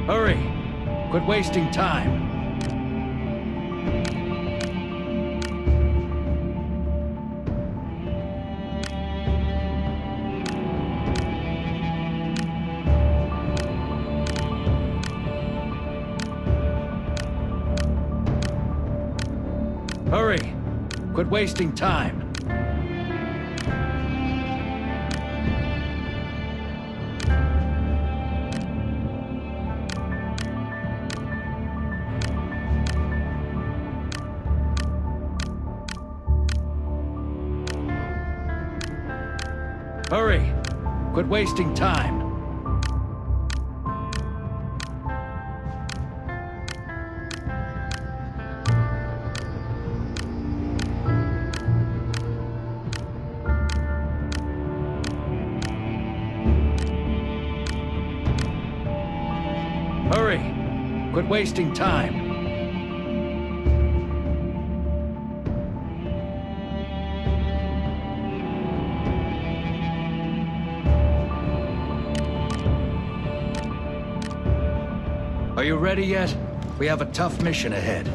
Hurry! Quit wasting time. Hurry! Quit wasting time. Hurry! Quit wasting time. Hurry! Quit wasting time. Are you ready yet? We have a tough mission ahead.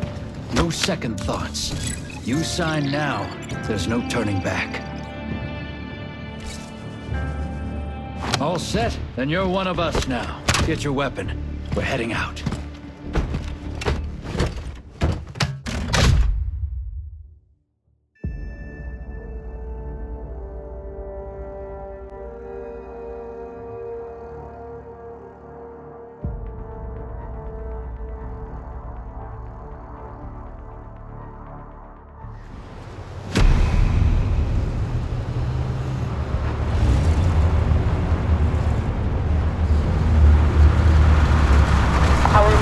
No second thoughts. You sign now, there's no turning back. All set? Then you're one of us now. Get your weapon. We're heading out.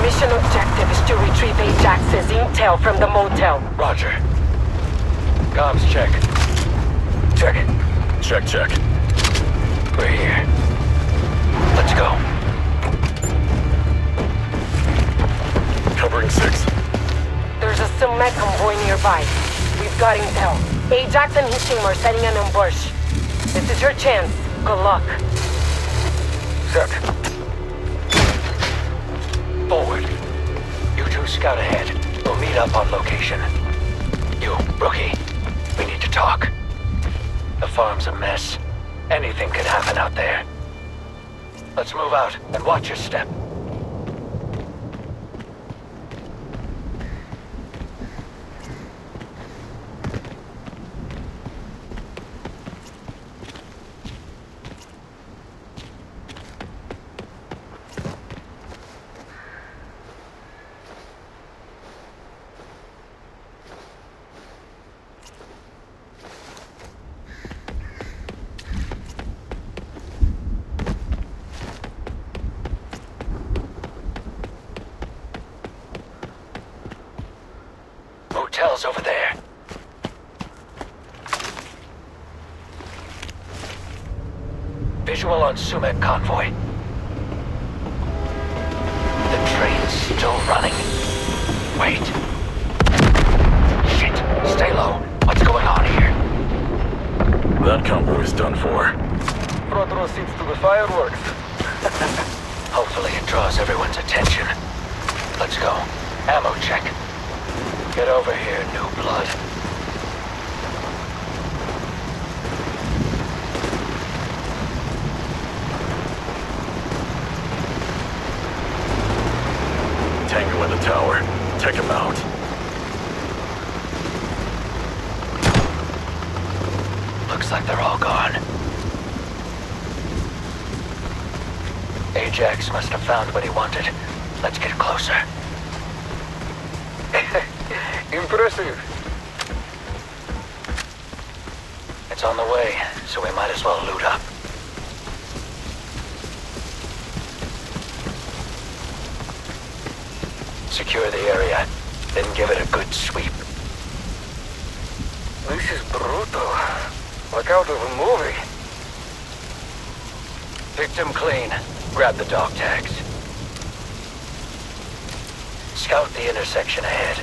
Mission objective is to retrieve Ajax's intel from the motel. Roger. Comms check. Check. Check. We're here. Let's go. Covering 6. There's a cement convoy nearby. We've got intel. Ajax and his team are setting an ambush. This is your chance. Good luck. Set. Forward. You two scout ahead. We'll meet up on location. You, rookie. We need to talk. The farm's a mess. Anything could happen out there. Let's move out and watch your step. Motel's over there. Visual on Sumet convoy. The train's still running. Wait. Shit. Stay low. What's going on here? That convoy's done for. Front row seats to the fireworks. Hopefully it draws everyone's attention. Let's go. Ammo check. Get over here, new blood. Tango in the tower. Take him out. Looks like they're all gone. Ajax must have found what he wanted. Let's get closer. Impressive. It's on the way, so we might as well loot up. Secure the area, then give it a good sweep. This is brutal. Like out of a movie. Victim clean. Grab the dog tags. Scout the intersection ahead.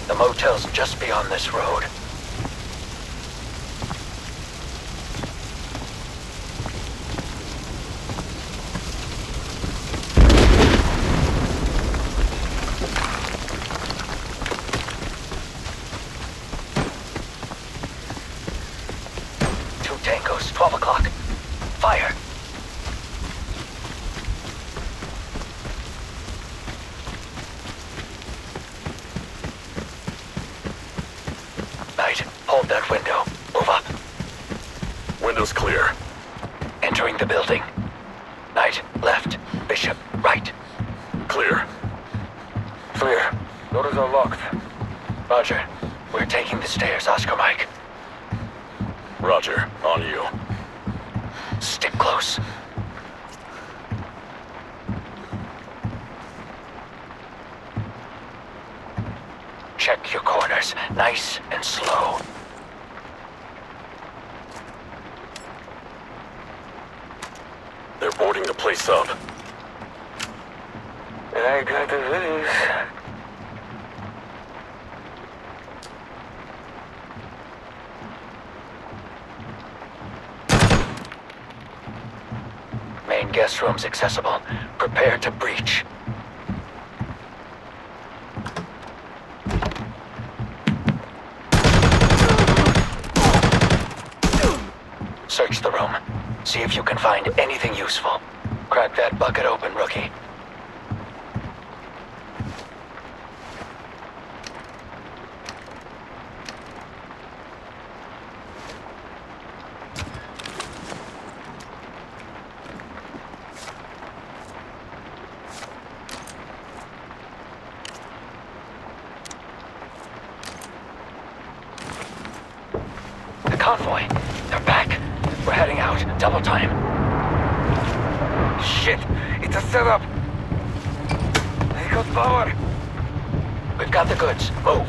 The motel's just beyond this road. Knight, hold that window. Move up. Window's clear. Entering the building. Knight, left. Bishop, right. Clear. Clear. Doors are locked. Roger. We're taking the stairs, Oscar Mike. Roger. On you. Stick close. Check your corners. Nice and slow. They're boarding the place up. I got the views. Main guest room's accessible. Prepare to breach. Search the room. See if you can find anything useful. Crack that bucket open, rookie. The convoy. They're back. We're heading out. Double time. Shit! It's a setup! They got power! We've got the goods. Move.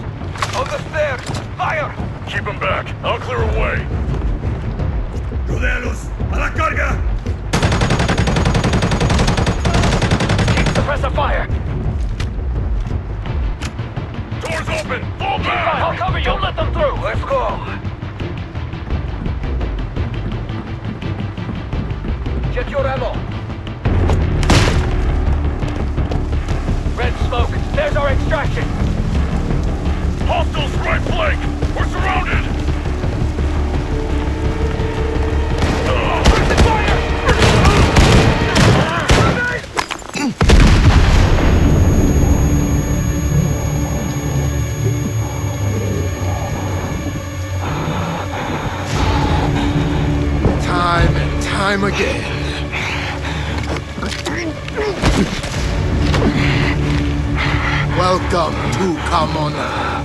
On the stairs! Fire! Keep them back. I'll clear a way. ¡Rodealos! ¡A la carga! Keep the press of fire. Doors open! Fall I'll back! cover you. Let them through. Let's go! Check your ammo! Red smoke. There's our extraction. Hostiles right flank! We're surrounded! Time and time again. Welcome to Carmona.